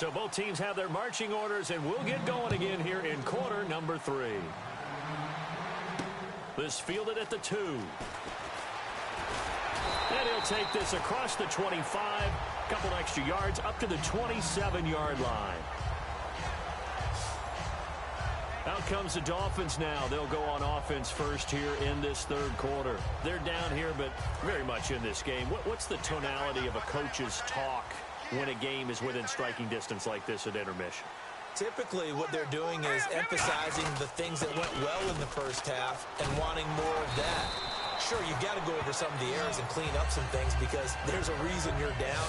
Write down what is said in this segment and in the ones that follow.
So both teams have their marching orders, and we'll get going again here in quarter number 3. This fielded at the 2. And he'll take this across the 25. Couple extra yards up to the 27-yard line. Out comes the Dolphins now. They'll go on offense first here in this third quarter. They're down here, but very much in this game. What's the tonality of a coach's talk when a game is within striking distance like this at intermission? Typically, what they're doing is emphasizing the things that went well in the first half and wanting more of that. Sure, you've got to go over some of the errors and clean up some things because there's a reason you're down.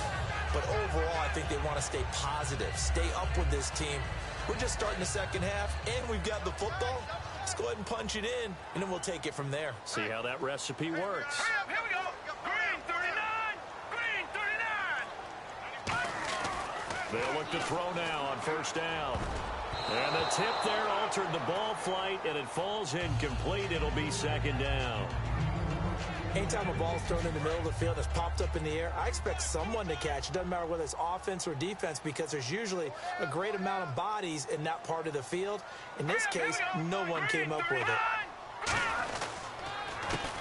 But overall, I think they want to stay positive, stay up with this team. We're just starting the second half, and we've got the football. Let's go ahead and punch it in, and then we'll take it from there. See how that recipe works. Here we go. Green 39. Green 39. They'll look to throw now on first down. And the tip there altered the ball flight, and it falls incomplete. It'll be second down. Anytime a ball's thrown in the middle of the field, it's popped up in the air, I expect someone to catch. It doesn't matter whether it's offense or defense because there's usually a great amount of bodies in that part of the field. In this case, no one came up with it.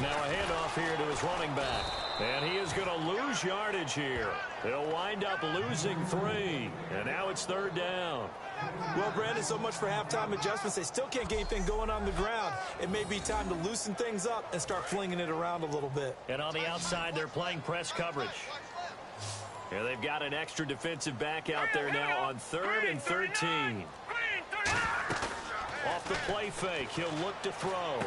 Now a handoff here to his running back. And he is going to lose yardage here. He'll wind up losing 3. And now it's third down. Well, Brandon, so much for halftime adjustments. They still can't get anything going on the ground. It may be time to loosen things up and start flinging it around a little bit. And on the outside, they're playing press coverage. And they've got an extra defensive back out there now on 3rd and 13. Off the play fake, he'll look to throw.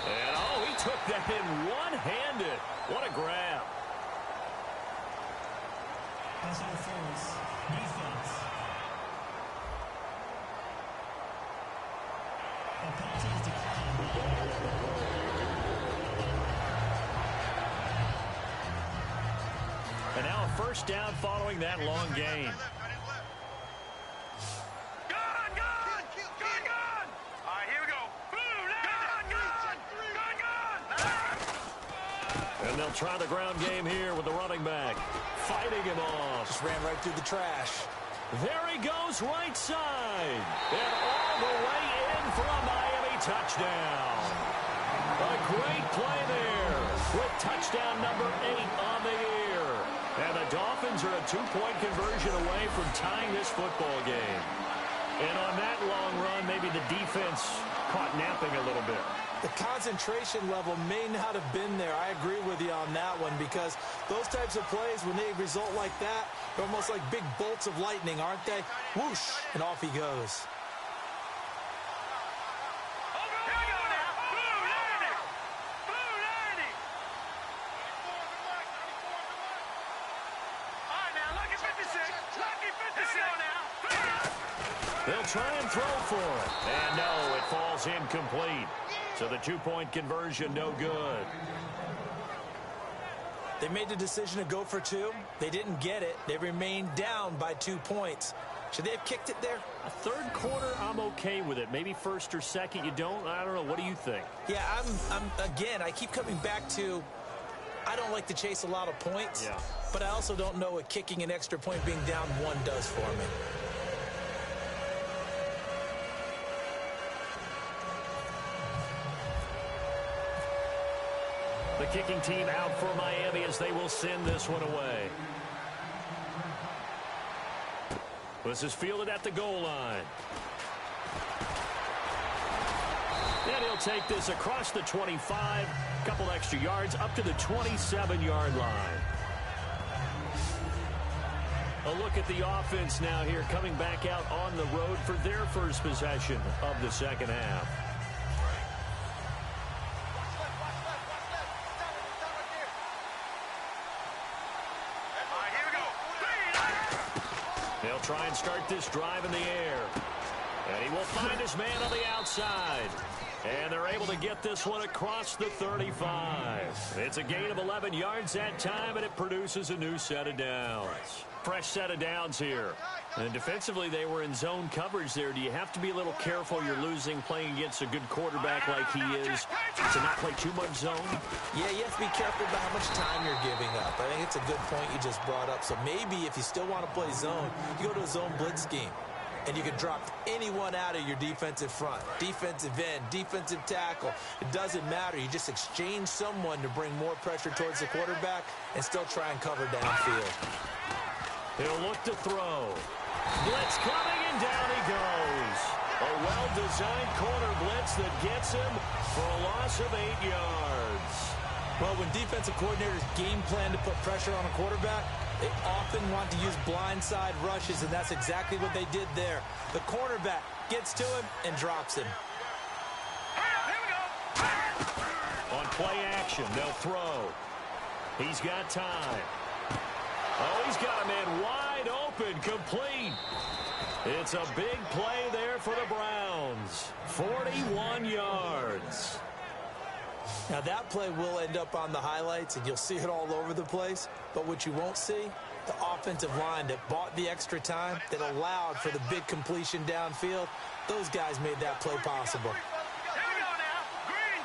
And, oh, he took that in one-handed. What a grab. And now a first down following that long gain. And they'll try the ground game here with the running back. Fighting him off. Just ran right through the trash. There he goes, right side. And all the way in for a Miami touchdown. A great play there with touchdown number 8 on the year. And the Dolphins are a 2-point conversion away from tying this football game. And on that long run, maybe the defense caught napping a little bit. The concentration level may not have been there. I agree with you on that one because those types of plays, when they result like that, they're almost like big bolts of lightning, aren't they? Whoosh, and off he goes. They'll try and throw for it. And no, it falls incomplete. So the 2-point conversion, no good. They made the decision to go for 2. They didn't get it. They remained down by 2 points. Should they have kicked it there? A third quarter, I'm okay with it. Maybe first or second, you don't. I don't know. What do you think? Yeah, again, I keep coming back to I don't like to chase a lot of points. Yeah. But I also don't know what kicking an extra point being down 1 does for me. The kicking team out for Miami as they will send this one away. This is fielded at the goal line. And he'll take this across the 25. Couple extra yards up to the 27-yard line. A look at the offense now here coming back out on the road for their first possession of the second half. They'll try and start this drive in the air. And he will find his man on the outside. And they're able to get this one across the 35. It's a gain of 11 yards that time, and it produces a new set of downs. Fresh set of downs here. And defensively, they were in zone coverage there. Do you have to be a little careful you're losing playing against a good quarterback like he is to not play too much zone? Yeah, you have to be careful about how much time you're giving up. I think it's a good point you just brought up. So maybe if you still want to play zone, you go to a zone blitz scheme. And you can drop anyone out of your defensive front. Defensive end, defensive tackle. It doesn't matter. You just exchange someone to bring more pressure towards the quarterback and still try and cover downfield. He'll look to throw. Blitz coming, and down he goes. A well-designed corner blitz that gets him for a loss of 8 yards. Well, when defensive coordinators game plan to put pressure on a quarterback, they often want to use blindside rushes, and that's exactly what they did there. The cornerback gets to him and drops him. On play action, they'll throw. He's got time. Oh, he's got a man wide open, complete. It's a big play there for the Browns. 41 yards. Now, that play will end up on the highlights, and you'll see it all over the place. But what you won't see, the offensive line that bought the extra time, that allowed for the big completion downfield, those guys made that play possible. Here we go now. Green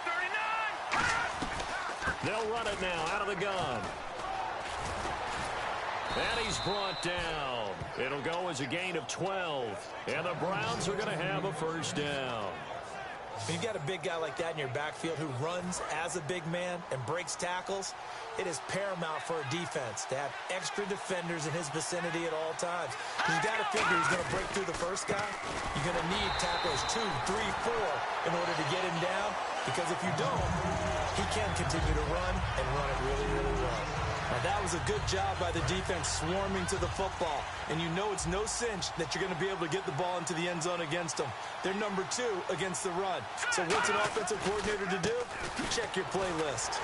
39. They'll run it now out of the gun. And he's brought down. It'll go as a gain of 12. And the Browns are going to have a first down. When you got a big guy like that in your backfield who runs as a big man and breaks tackles, it is paramount for a defense to have extra defenders in his vicinity at all times. You got to figure he's going to break through the first guy. You're going to need tacklers 2, 3, 4 in order to get him down, because if you don't, he can continue to run and run it really, really well. Now, that was a good job by the defense swarming to the football. And you know it's no cinch that you're going to be able to get the ball into the end zone against them. They're number 2 against the run. So what's an offensive coordinator to do? Check your playlist.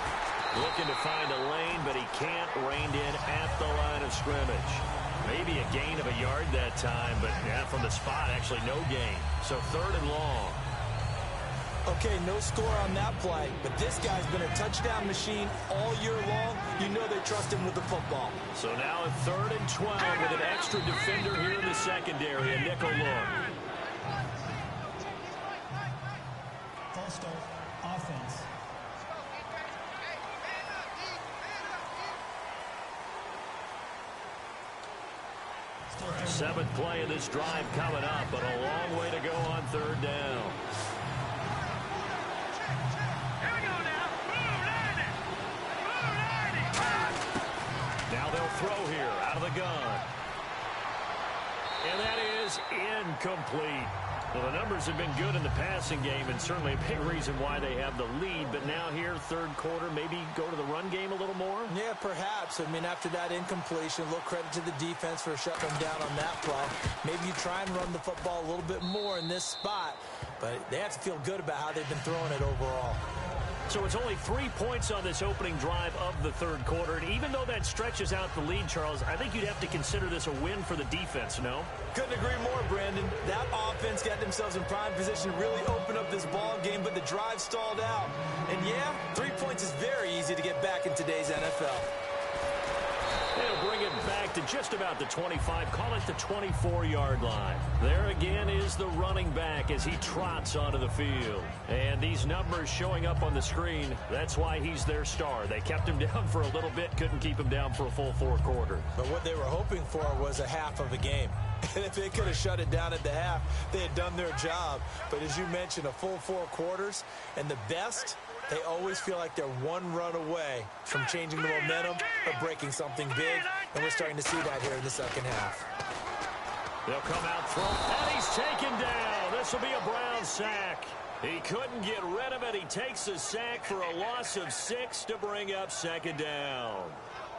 Looking to find a lane, but he can't rein in at the line of scrimmage. Maybe a gain of a yard that time, but yeah, from the spot, actually no gain. So 3rd and long. Okay, no score on that play, but this guy's been a touchdown machine all year long. You know they trust him with the football. So now at 3rd and 12 with an extra defender here in the secondary, a nickel look. False start, offense. Seventh play of this drive coming up, but a long way to go on 3rd down. Now they'll throw here out of the gun. And that is incomplete. Well, the numbers have been good in the passing game, and certainly a big reason why they have the lead. But now here, 3rd quarter, maybe go to the run game a little more? Yeah, perhaps. I mean, after that incompletion, a little credit to the defense for shutting them down on that play. Maybe you try and run the football a little bit more in this spot. But they have to feel good about how they've been throwing it overall. So it's only 3 points on this opening drive of the 3rd quarter. And even though that stretches out the lead, Charles, I think you'd have to consider this a win for the defense, no? Couldn't agree more, Brandon. That offense got themselves in prime position to really open up this ball game, but the drive stalled out. And yeah, 3 points is very easy to get back in today's NFL. They'll bring it back to just about the 25, call it the 24-yard line. There again is the running back as he trots onto the field. And these numbers showing up on the screen, that's why he's their star. They kept him down for a little bit, couldn't keep him down for a full 4 quarters. But what they were hoping for was a half of a game. And if they could have shut it down at the half, they had done their job. But as you mentioned, a full 4 quarters, and the best, they always feel like they're one run away from changing the momentum or breaking something big, and we're starting to see that here in the second half. They'll come out front, and he's taken down. This will be a Brown sack. He couldn't get rid of it. He takes a sack for a loss of 6 to bring up 2nd down.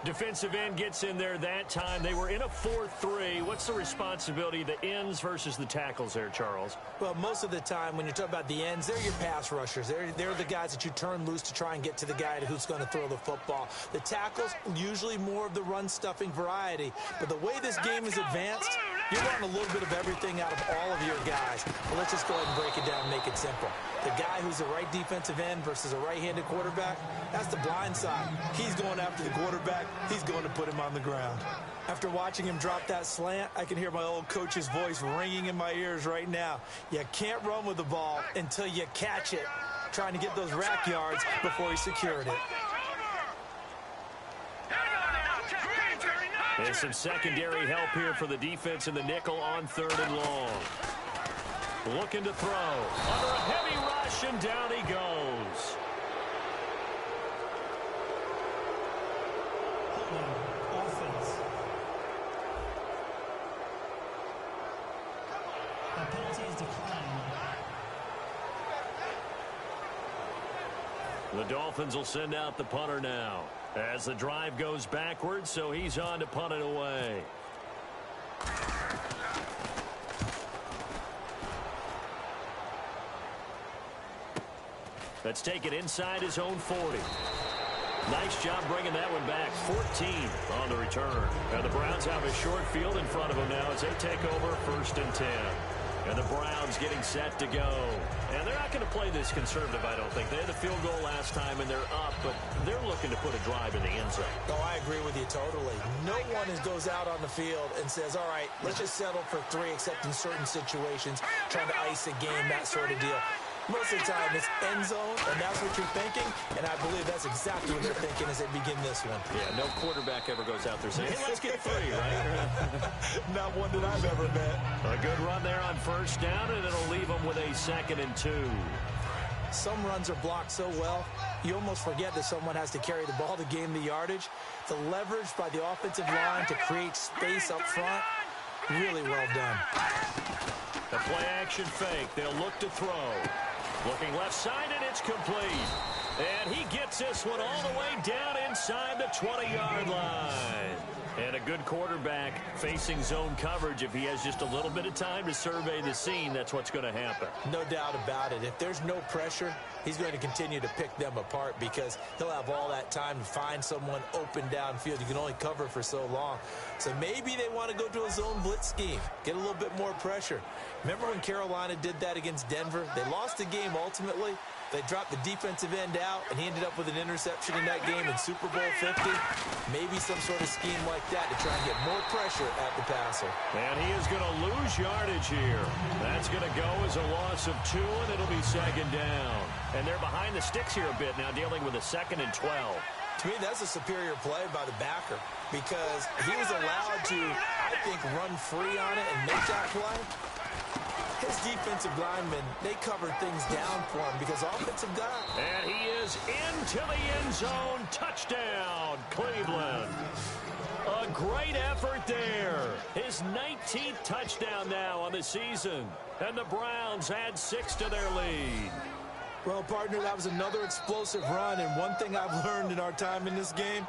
Defensive end gets in there that time. They were in a 4-3. What's the responsibility of the ends versus the tackles there, Charles? Well, most of the time when you talk about the ends, they're your pass rushers. They're the guys that you turn loose to try and get to the guy who's going to throw the football. The tackles, usually more of the run-stuffing variety. But the way this game is advanced, You want a little bit of everything out of all of your guys. But let's just go ahead and break it down and make it simple. The guy who's a right defensive end versus a right-handed quarterback, that's the blind side. He's going after the quarterback. He's going to put him on the ground. After watching him drop that slant, I can hear my old coach's voice ringing in my ears right now. You can't run with the ball until you catch it. Trying to get those rack yards before he secured it. There's some secondary help here for the defense in the nickel on 3rd and long. Looking to throw. Under a heavy rush, and down he goes. Offense. The penalty is declined. The Dolphins will send out the punter now as the drive goes backwards, so he's on to punt it away. Let's take it inside his own 40. Nice job bringing that one back. 14 on the return. And the Browns have a short field in front of them now as they take over 1st and 10. And the Browns getting set to go. And they're not going to play this conservative, I don't think. They had the field goal last time, and they're up, but they're looking to put a drive in the end zone. Oh, I agree with you totally. No one goes out on the field and says, all right, let's just settle for 3, except in certain situations, trying to ice a game, that sort of deal. Most of the time, it's end zone, and that's what you're thinking, and I believe that's exactly what they're thinking as they begin this one. Yeah, no quarterback ever goes out there saying, hey, let's get 3, right? Not one that I've ever met. A good run there on 1st down, and it'll leave them with a 2nd and 2. Some runs are blocked so well, you almost forget that someone has to carry the ball to gain the yardage. The leverage by the offensive line to create space up front, really well done. The play-action fake. They'll look to throw. Looking left side, and it's complete. And he gets this one all the way down inside the 20-yard line. And a good quarterback facing zone coverage. If he has just a little bit of time to survey the scene, that's what's going to happen. No doubt about it. If there's no pressure, he's going to continue to pick them apart because he'll have all that time to find someone open downfield. You can only cover for so long. So maybe they want to go to a zone blitz scheme, get a little bit more pressure. Remember when Carolina did that against Denver? They lost the game ultimately. They dropped the defensive end out, and he ended up with an interception in that game in Super Bowl 50. Maybe some sort of scheme like that to try and get more pressure at the passer. And he is going to lose yardage here. That's going to go as a loss of 2, and it'll be 2nd down. And they're behind the sticks here a bit now, dealing with a 2nd and 12. To me, that's a superior play by the backer because he was allowed to, I think, run free on it and make that play. His defensive linemen, they covered things down for him because offensive guy. And he is into the end zone. Touchdown, Cleveland. A great effort there. His 19th touchdown now on the season. And the Browns add 6 to their lead. Well, partner, that was another explosive run. And one thing I've learned in our time in this game,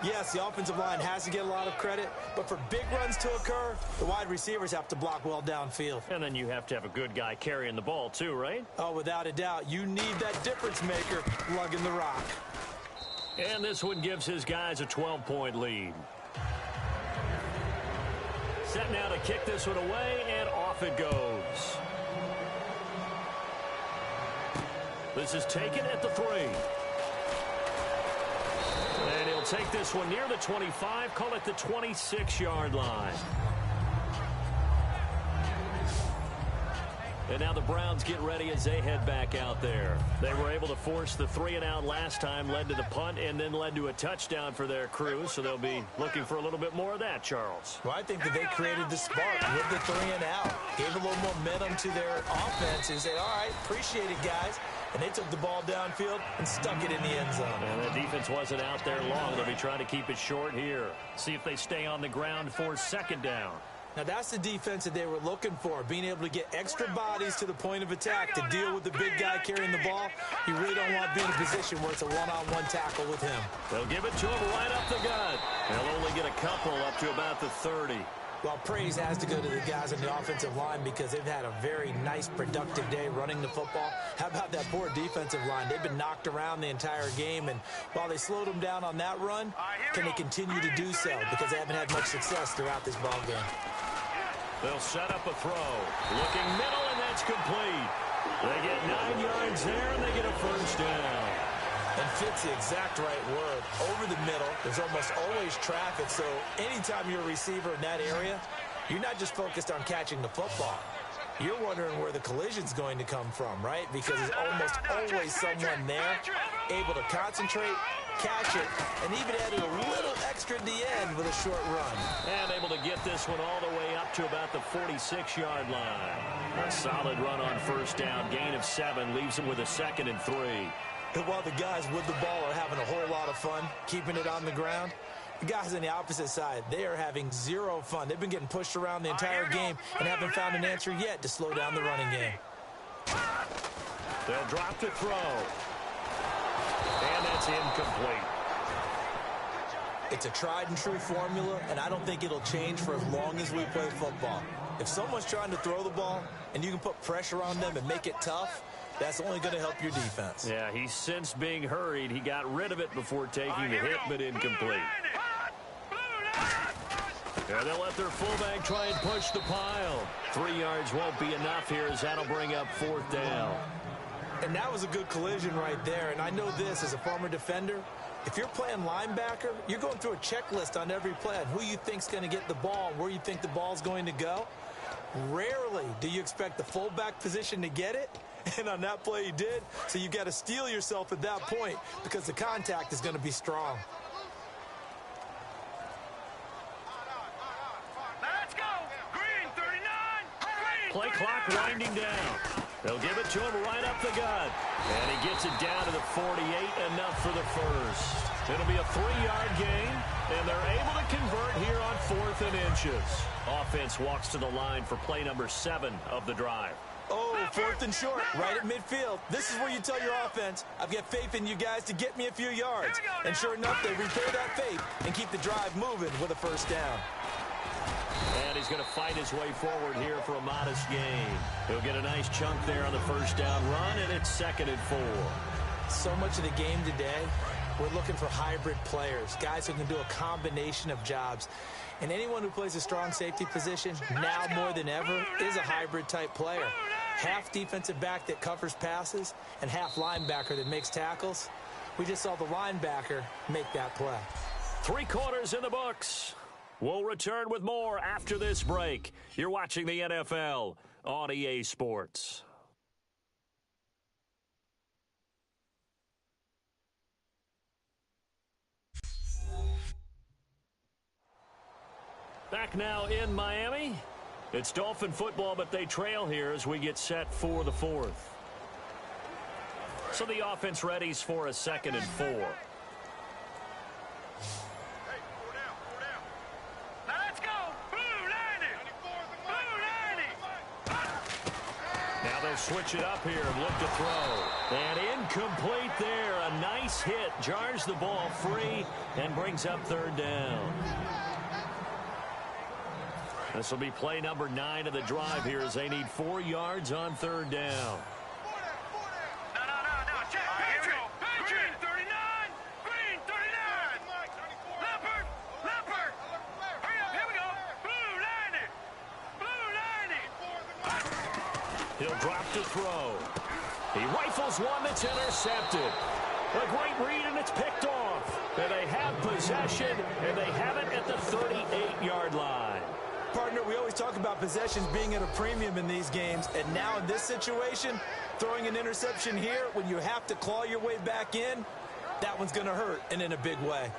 yes, the offensive line has to get a lot of credit, but for big runs to occur, the wide receivers have to block well downfield. And then you have to have a good guy carrying the ball too, right? Oh, without a doubt. You need that difference maker lugging the rock. And this one gives his guys a 12-point lead. Set now to kick this one away, and off it goes. This is taken at the 3. And he'll take this one near the 25, call it the 26-yard line. And now the Browns get ready as they head back out there. They were able to force the 3-and-out last time, led to the punt, and then led to a touchdown for their crew. So they'll be looking for a little bit more of that, Charles. Well, I think that they created the spark with the 3-and-out. Gave a little momentum to their offense and said, all right, appreciate it, guys. And they took the ball downfield and stuck it in the end zone. And the defense wasn't out there long. They'll be trying to keep it short here. See if they stay on the ground for 2nd down. Now, that's the defense that they were looking for, being able to get extra bodies to the point of attack to deal with the big guy carrying the ball. You really don't want to be in a position where it's a one-on-one tackle with him. They'll give it to him right up the gut. They'll only get a couple up to about the 30. Well, praise has to go to the guys on the offensive line because they've had a very nice, productive day running the football. How about that poor defensive line? They've been knocked around the entire game, and while they slowed them down on that run, can they continue to do so because they haven't had much success throughout this ball game? They'll set up a throw. Looking middle, and that's complete. They get 9 yards there, and they get a first down. And fits the exact right word. Over the middle, there's almost always traffic, so anytime you're a receiver in that area, you're not just focused on catching the football. You're wondering where the collision's going to come from, right? Because there's almost always someone there able to concentrate, catch it, and even added a little extra at the end with a short run. And able to get this one all the way up to about the 46-yard line. A solid run on first down. Gain of 7 leaves them with a 2nd and 3. And while the guys with the ball are having a whole lot of fun keeping it on the ground, the guys on the opposite side, they are having zero fun. They've been getting pushed around the entire game and haven't found an answer yet to slow down the running game. They'll drop the throw. And that's incomplete. It's a tried and true formula, and I don't think it'll change for as long as we play football. If someone's trying to throw the ball and you can put pressure on them and make it tough, that's only going to help your defense. Yeah, he's since being hurried. He got rid of it before taking the hit, but incomplete. Yeah, they'll let their fullback try and push the pile. 3 yards won't be enough here as that'll bring up 4th down. And that was a good collision right there. And I know this as a former defender. If you're playing linebacker, you're going through a checklist on every play on who you think's going to get the ball and where you think the ball's going to go. Rarely do you expect the fullback position to get it. And on that play he did. So you've got to steel yourself at that point because the contact is going to be strong. Let's go. Green 39. Green Play clock winding down. They'll give it to him right up the gut. And he gets it down to the 48, enough for the first. It'll be a 3-yard gain, and they're able to convert here on 4th and inches. Offense walks to the line for play number 7 of the drive. Oh, 4th and short, right at midfield. This is where you tell your offense, I've got faith in you guys to get me a few yards. And sure enough, they repay that faith and keep the drive moving with a first down. And he's going to fight his way forward here for a modest gain. He'll get a nice chunk there on the first down run, and it's 2nd and 4. So much of the game today, we're looking for hybrid players, guys who can do a combination of jobs. And anyone who plays a strong safety position, now more than ever, is a hybrid-type player. Half defensive back that covers passes and half linebacker that makes tackles. We just saw the linebacker make that play. 3 quarters in the books. We'll return with more after this break. You're watching the NFL on EA Sports. Back now in Miami. It's Dolphin football, but they trail here as we get set for the 4th. So the offense readies for a 2nd and 4. Let's go. Blue 90. Blue 90. Now they'll switch it up here and look to throw. And incomplete there. A nice hit. Jars the ball free and brings up 3rd down. This will be play number 9 of the drive here as they need 4 yards on 3rd down. No. Check. Patriot. Green 39. Green 39. Leopard. Hurry up. Here we go. Blue 90. He'll drop to throw. He rifles one that's intercepted. A great read, and it's picked off. And they have possession, and they have it at the 38-yard line. Partner, we always talk about possessions being at a premium in these games, and now in this situation, throwing an interception here when you have to claw your way back in, that one's going to hurt, and in a big way.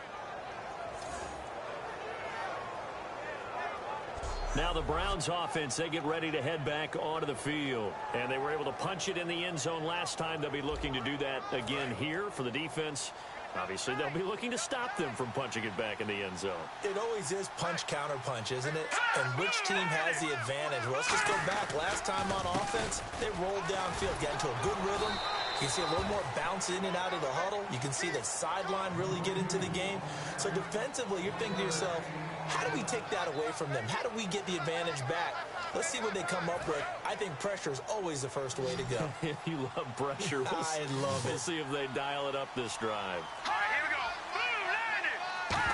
Now the Browns offense, they get ready to head back onto the field. And they were able to punch it in the end zone last time. They'll be looking to do that again here for the defense. Obviously, they'll be looking to stop them from punching it back in the end zone. It always is punch-counter-punch, isn't it? And which team has the advantage? Well, let's just go back. Last time on offense, they rolled downfield, got into a good rhythm. You can see a little more bounce in and out of the huddle. You can see the sideline really get into the game. So defensively, you're thinking to yourself, how do we take that away from them? How do we get the advantage back? Let's see what they come up with. I think pressure is always the first way to go. You love pressure. I love it. We'll see if they dial it up this drive. All right, here we go. Blue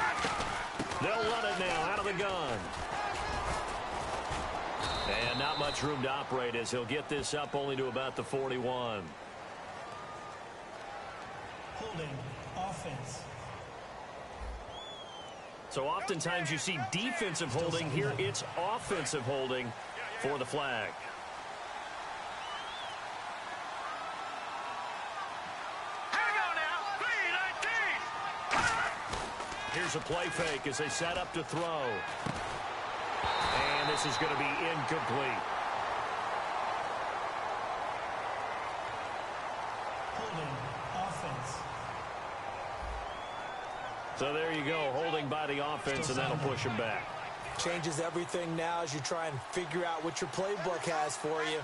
90. They'll run it now out of the gun. much room to operate as he'll get this up only to about the 41. Holding. Offense. So oftentimes you see defensive holding. Here it's offensive holding for the flag. Hang on now. 3-19. Here's a play fake as they set up to throw. And this is going to be incomplete. Holding. Offense. So there you go, holding by the offense, and that'll push him back. Changes everything now as you try and figure out what your playbook has for you.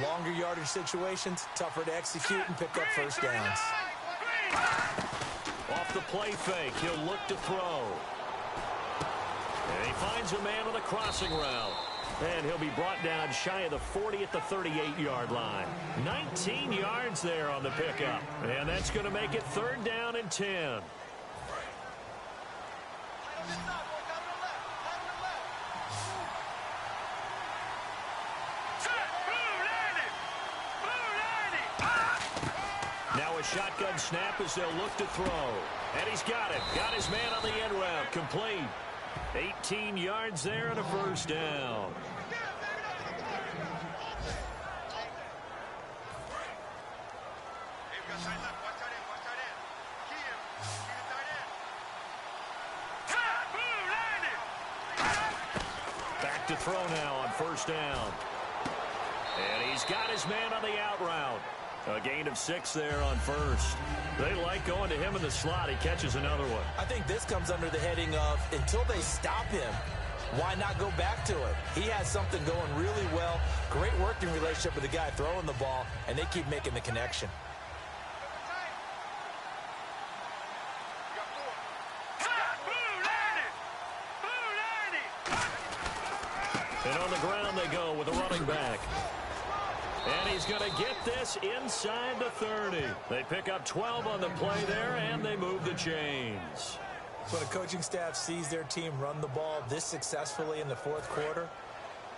Longer yardage situations, tougher to execute and pick up first downs. Off the play fake, he'll look to throw. And he finds a man on the crossing route. And he'll be brought down shy of the 40 at the 38-yard line. 19 yards there on the pickup. And that's going to make it 3rd down and 10. Now a shotgun snap as they'll look to throw. And he's got it. Got his man on the end route. Complete. 18 yards there and a 1st down. Back to throw now on 1st down. And he's got his man on the out route. A gain of 6 there on 1st. They like going to him in the slot. He catches another one. I think this comes under the heading of until they stop him, why not go back to it? He has something going really well. Great working relationship with the guy throwing the ball, and they keep making the connection. And on the ground they go with a running back. And he's going to get this inside the 30. They pick up 12 on the play there, and they move the chains. When a coaching staff sees their team run the ball this successfully in the 4th quarter,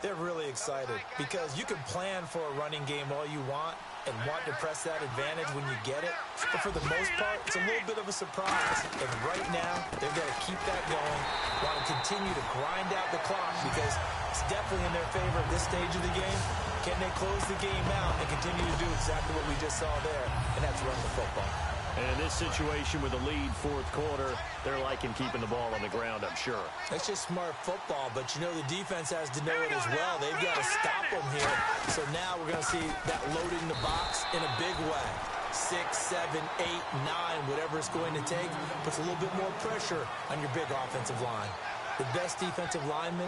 they're really excited because you can plan for a running game all you want and want to press that advantage when you get it. But for the most part, it's a little bit of a surprise. And right now, they've got to keep that going, want to continue to grind out the clock because it's definitely in their favor at this stage of the game. Can they close the game out and continue to do exactly what we just saw there, and that's run the football. And in this situation with a lead 4th quarter, they're liking keeping the ball on the ground, I'm sure. That's just smart football, but you know the defense has to know it as well. They've got to stop them here. So now we're going to see that loading the box in a big way. 6, 7, 8, 9, whatever it's going to take, puts a little bit more pressure on your big offensive line. The best defensive linemen,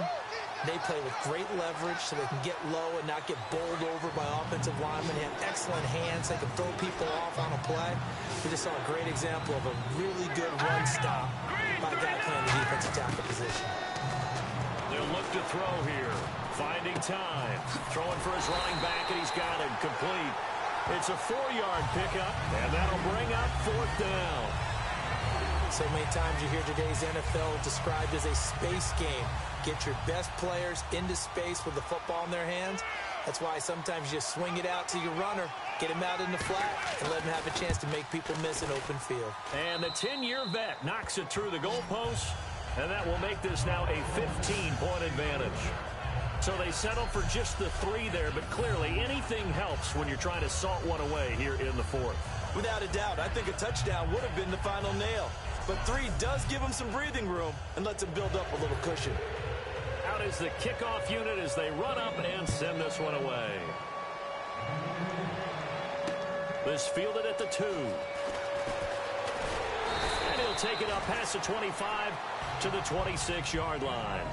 they play with great leverage so they can get low and not get bowled over by offensive linemen. They have excellent hands. They can throw people off on a play. We just saw a great example of a really good run stop by a guy playing the defensive tackle position. They'll look to throw here. Finding time. Throwing for his running back, and he's got him. Complete. It's a 4-yard pickup, and that'll bring up 4th down. So many times you hear today's NFL described as a space game. Get your best players into space with the football in their hands. That's why sometimes you just swing it out to your runner, get him out in the flat, and let him have a chance to make people miss an open field. And the 10-year vet knocks it through the goalpost, and that will make this now a 15-point advantage. So they settle for just the 3 there, but clearly anything helps when you're trying to salt one away here in the 4th. Without a doubt, I think a touchdown would have been the final nail. But 3 does give them some breathing room and lets them build up a little cushion. Out is the kickoff unit as they run up and send this one away. This fielded at the 2. And he'll take it up past the 25 to the 26-yard line.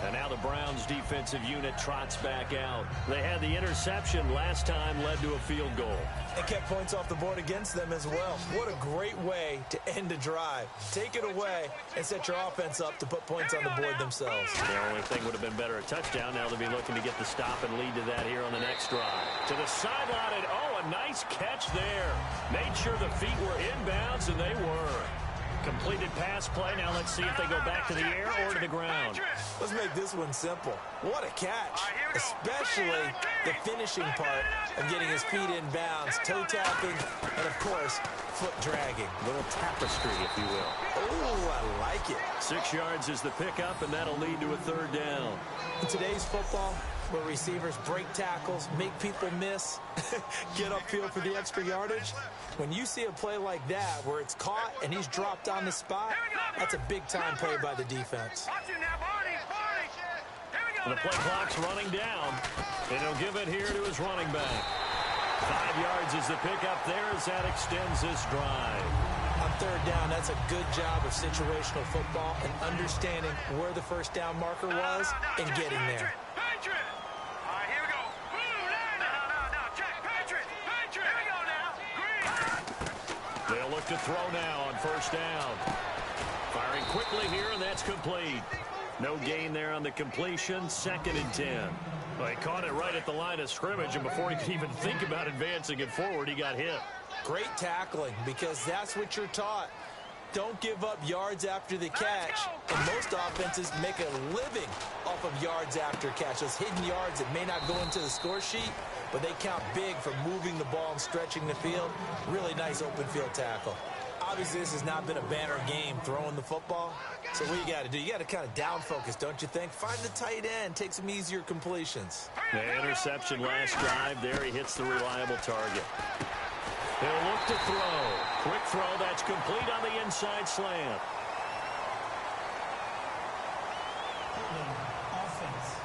And now the Browns defensive unit trots back out. They had the interception last time, led to a field goal. And kept points off the board against them as well. What a great way to end a drive. Take it away and set your offense up to put points on the board themselves. The only thing would have been better a touchdown. Now they'll be looking to get the stop and lead to that here on the next drive. To the sideline, and oh, a nice catch there. Made sure the feet were inbounds, and they were. Completed pass play. Now let's see if they go back to the air or to the ground. Let's make this one simple. What a catch, especially the finishing part of getting his feet in bounds, toe tapping, and of course, foot dragging. Little tapestry, if you will. Oh, I like it. 6 yards is the pickup, and that'll lead to a third down. In today's football, where receivers break tackles, make people miss, get upfield for the extra yardage, when you see a play like that where it's caught and he's dropped on the spot, that's a big-time play by the defense. The play clock's running down, and he'll give it here to his running back. 5 yards is the pickup there as that extends this drive. On third down, that's a good job of situational football and understanding where the first down marker was and getting there. They'll look to throw now on first down. Firing quickly here, and that's complete. No gain there on the completion. 2nd and 10. Well, he caught it right at the line of scrimmage, and before he could even think about advancing it forward, he got hit. Great tackling, because that's what you're taught. Don't give up yards after the catch. And most offenses make a living off of yards after catch. Those hidden yards that may not go into the score sheet, but they count big for moving the ball and stretching the field. Really nice open field tackle. Obviously, this has not been a banner game throwing the football. So what you got to do, you got to kind of down focus, don't you think? Find the tight end, take some easier completions. The interception last drive there. He hits the reliable target. He'll look to throw. Quick throw, that's complete on the inside slant. Offense.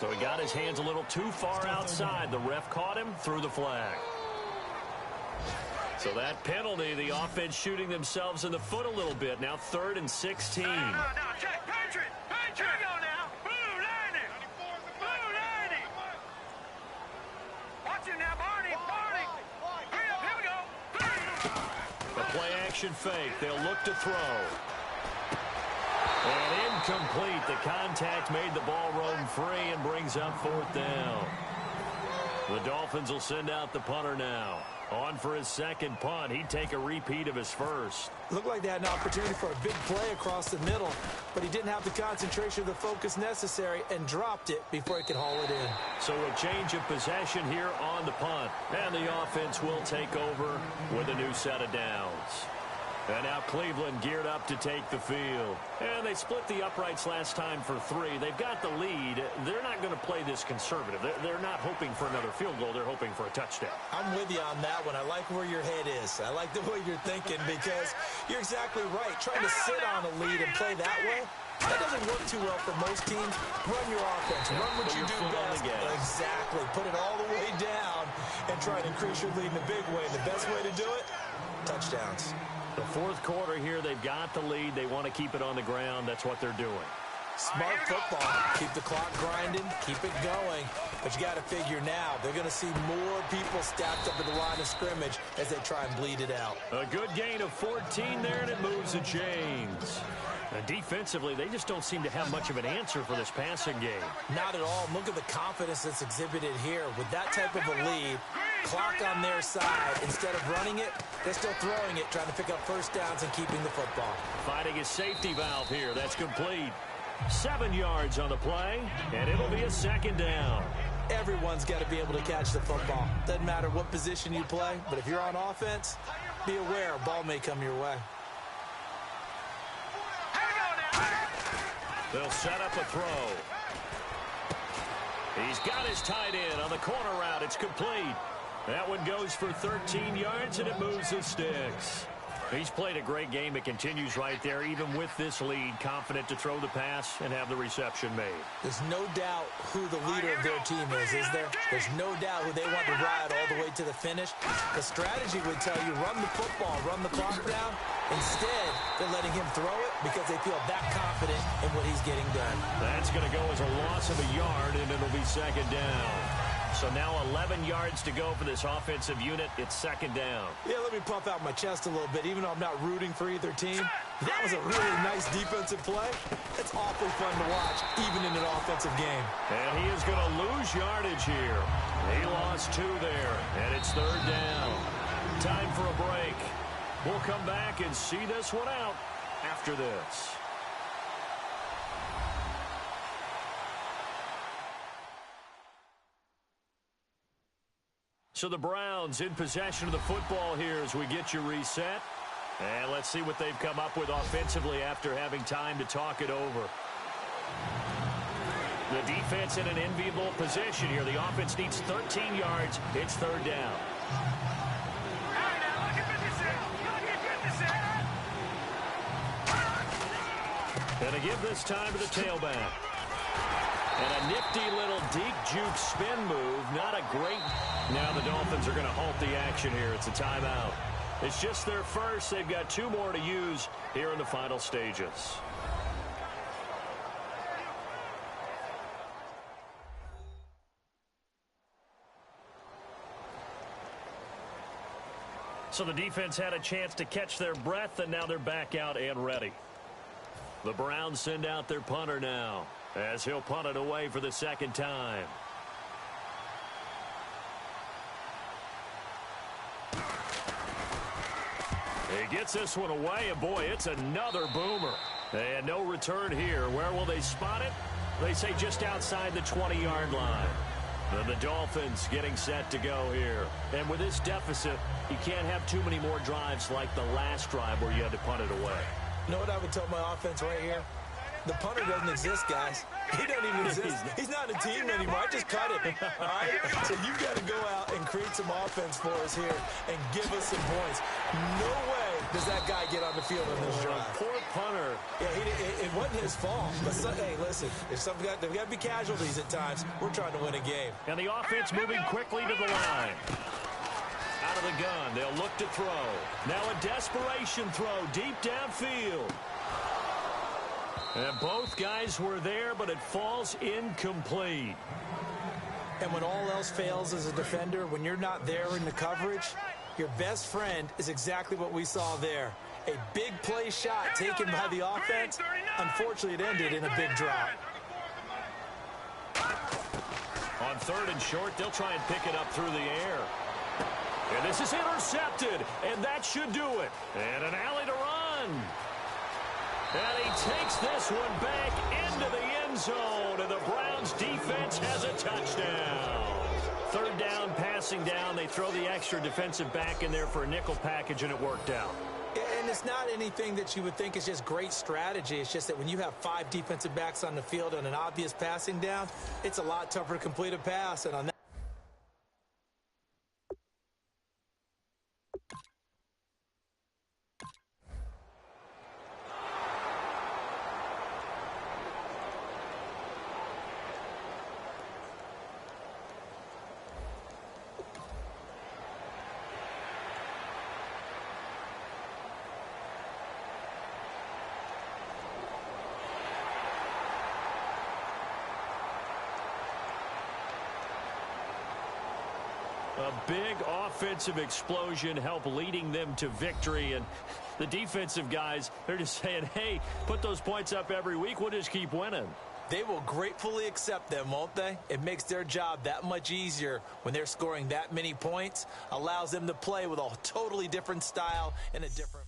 So he got his hands a little too far outside. The ref caught him, threw the flag. So that penalty, the offense shooting themselves in the foot a little bit. Now 3rd and 16. A play action fake. They'll look to throw. And incomplete. The contact made the ball roam free and brings up 4th down. The Dolphins will send out the punter now. On for his second punt. He'd take a repeat of his first. Looked like they had an opportunity for a big play across the middle, but he didn't have the concentration or the focus necessary and dropped it before he could haul it in. So a change of possession here on the punt. And the offense will take over with a new set of downs. And now Cleveland geared up to take the field. And they split the uprights last time for 3. They've got the lead. They're not going to play this conservative. They're not hoping for another field goal. They're hoping for a touchdown. I'm with you on that one. I like where your head is. I like the way you're thinking because you're exactly right. Trying to sit on a lead and play that way, that doesn't work too well for most teams. Run your offense. Run what you do best. Exactly. Put it all the way down and try to increase your lead in a big way. And the best way to do it, touchdowns. The 4th quarter here, they've got the lead. They want to keep it on the ground. That's what they're doing. Smart football. Keep the clock grinding. Keep it going. But you got to figure now, they're going to see more people stacked up at the line of scrimmage as they try and bleed it out. A good gain of 14 there, and it moves the chains. Defensively, they just don't seem to have much of an answer for this passing game. Not at all. Look at the confidence that's exhibited here. With that type of a lead, clock on their side, instead of running it, they're still throwing it, trying to pick up first downs and keeping the football. Finding a safety valve here. That's complete. 7 yards on the play, and it'll be a 2nd down. Everyone's got to be able to catch the football. Doesn't matter what position you play, but if you're on offense, be aware a ball may come your way. They'll set up a throw. He's got his tight end on the corner route. It's complete. That one goes for 13 yards, and it moves the sticks. He's played a great game. It continues right there, even with this lead, confident to throw the pass and have the reception made. There's no doubt who the leader of their team is there? There's no doubt who they want to ride all the way to the finish. The strategy would tell you, run the football, run the clock down. Instead, they're letting him throw it because they feel that confident in what he's getting done. That's going to go as a loss of a yard, and it'll be 2nd down. So now 11 yards to go for this offensive unit. It's 2nd down. Yeah, let me puff out my chest a little bit. Even though I'm not rooting for either team, that was a really nice defensive play. It's awfully fun to watch, even in an offensive game. And he is going to lose yardage here. He lost 2 there, and it's 3rd down. Time for a break. We'll come back and see this one out after this. So the Browns in possession of the football here as we get you reset. And let's see what they've come up with offensively after having time to talk it over. The defense in an enviable position here. The offense needs 13 yards. It's third down. And to give this time to the tailback. And a nifty little deep juke spin move. Not a great... Now the Dolphins are going to halt the action here. It's a timeout. It's just their first. They've got 2 more to use here in the final stages. So the defense had a chance to catch their breath, and now they're back out and ready. The Browns send out their punter now, as he'll punt it away for the second time. He gets this one away, and boy, it's another boomer. And no return here. Where will they spot it? They say just outside the 20-yard line. And the Dolphins getting set to go here. And with this deficit, you can't have too many more drives like the last drive where you had to punt it away. You know what I would tell my offense right here? The punter doesn't exist, guys. He doesn't even exist. He's not a team anymore. I just cut him. All right? So you've got to go out and create some offense for us here and give us some points. No way does that guy get on the field in this drive. Poor punter. Yeah, it wasn't his fault. But hey, listen, if there's got to be casualties at times, we're trying to win a game. And the offense moving quickly to the line. Out of the gun, they'll look to throw. Now a desperation throw deep downfield. And both guys were there, but it falls incomplete. And when all else fails as a defender, when you're not there in the coverage, your best friend is exactly what we saw there. A big play shot taken by the offense. Unfortunately, it ended in a big drop. On third and short, they'll try and pick it up through the air. And this is intercepted, and that should do it. And an alley to run. And he takes this one back into the end zone, and the Browns defense has a touchdown. Third down, passing down. They throw the extra defensive back in there for a nickel package, and it worked out. And it's not anything that you would think is just great strategy. It's just that when you have 5 defensive backs on the field and an obvious passing down, it's a lot tougher to complete a pass. And on that, a big offensive explosion helped leading them to victory. And the defensive guys, they're just saying, hey, put those points up every week. We'll just keep winning. they will gratefully accept them, won't they? It makes their job that much easier when they're scoring that many points. Allows them to play with a totally different style and a different...